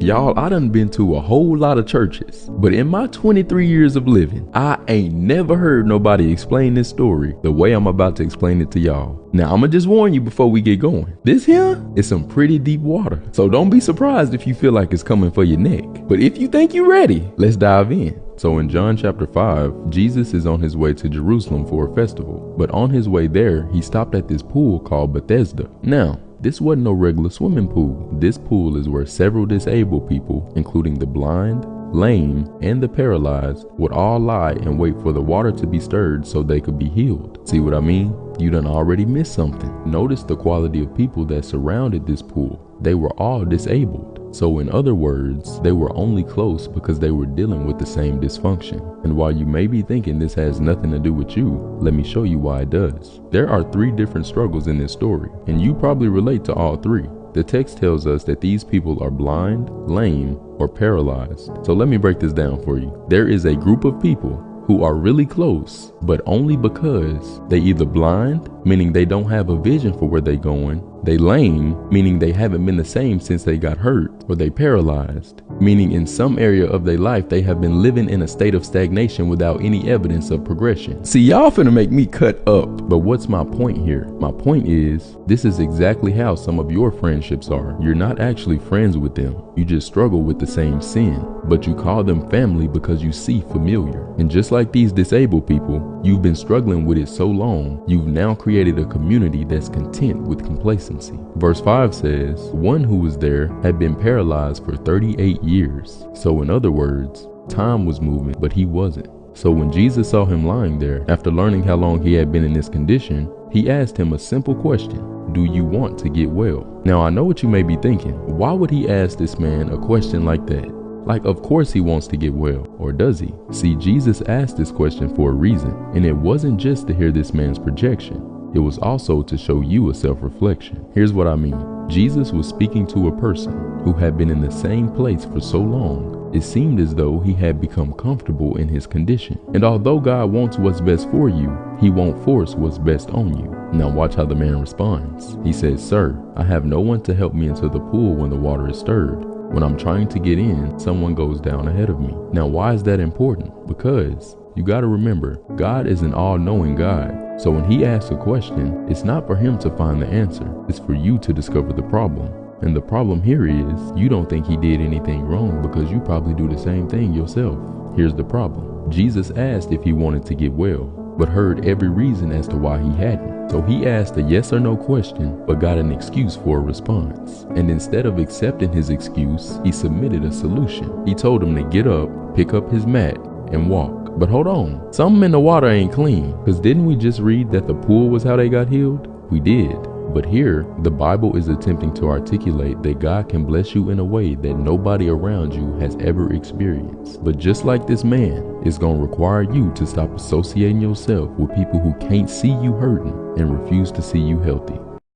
Y'all, I done been to a whole lot of churches, but in my 23 years of living, I ain't never heard nobody explain this story the way I'm about to explain it to y'all. Now, I'ma just warn you before we get going. This here is some pretty deep water, so don't be surprised if you feel like it's coming for your neck. But if you think you're ready, let's dive in. So in John chapter 5, Jesus is on his way to Jerusalem for a festival, but on his way there, he stopped at this pool called Bethesda. Now, this wasn't no regular swimming pool. This pool is where several disabled people, including the blind, lame, and the paralyzed, would all lie and wait for the water to be stirred so they could be healed. See what I mean? You done already missed something. Notice the quality of people that surrounded this pool. They were all disabled. So in other words, they were only close because they were dealing with the same dysfunction. And while you may be thinking this has nothing to do with you, let me show you why it does. There are 3 different struggles in this story, and you probably relate to all 3. The text tells us that these people are blind, lame, or paralyzed. So let me break this down for you. There is a group of people who are really close, but only because they either blind, meaning they don't have a vision for where they're going, they lame, meaning they haven't been the same since they got hurt, or they paralyzed, meaning in some area of their life they have been living in a state of stagnation without any evidence of progression. See, y'all finna make me cut up, but what's my point here? My point is, this is exactly how some of your friendships are. You're not actually friends with them. You just struggle with the same sin, but you call them family because you see familiar. And just like these disabled people, you've been struggling with it so long, you've now created a community that's content with complacency. Verse 5 says, one who was there had been paralyzed for 38 years. So in other words, time was moving, but he wasn't. So when Jesus saw him lying there, after learning how long he had been in this condition, he asked him a simple question: do you want to get well? Now I know what you may be thinking. Why would he ask this man a question like that? Like, of course he wants to get well, or does he? See, Jesus asked this question for a reason, and it wasn't just to hear this man's projection. It was also to show you a self-reflection. Here's what I mean. Jesus was speaking to a person who had been in the same place for so long, it seemed as though he had become comfortable in his condition. And although God wants what's best for you, he won't force what's best on you. Now watch how the man responds. He says, "Sir, I have no one to help me into the pool when the water is stirred. When I'm trying to get in, someone goes down ahead of me." Now why is that important? Because you got to remember, God is an all-knowing God. So when he asks a question, it's not for him to find the answer. It's for you to discover the problem. And the problem here is, you don't think he did anything wrong because you probably do the same thing yourself. Here's the problem. Jesus asked if he wanted to get well, but heard every reason as to why he hadn't. So he asked a yes or no question, but got an excuse for a response. And instead of accepting his excuse, he submitted a solution. He told him to get up, pick up his mat, and walk. But hold on, something in the water ain't clean, because didn't we just read that the pool was how they got healed? We did. But here, the Bible is attempting to articulate that God can bless you in a way that nobody around you has ever experienced. But just like this man, it's going to require you to stop associating yourself with people who can't see you hurting and refuse to see you healthy.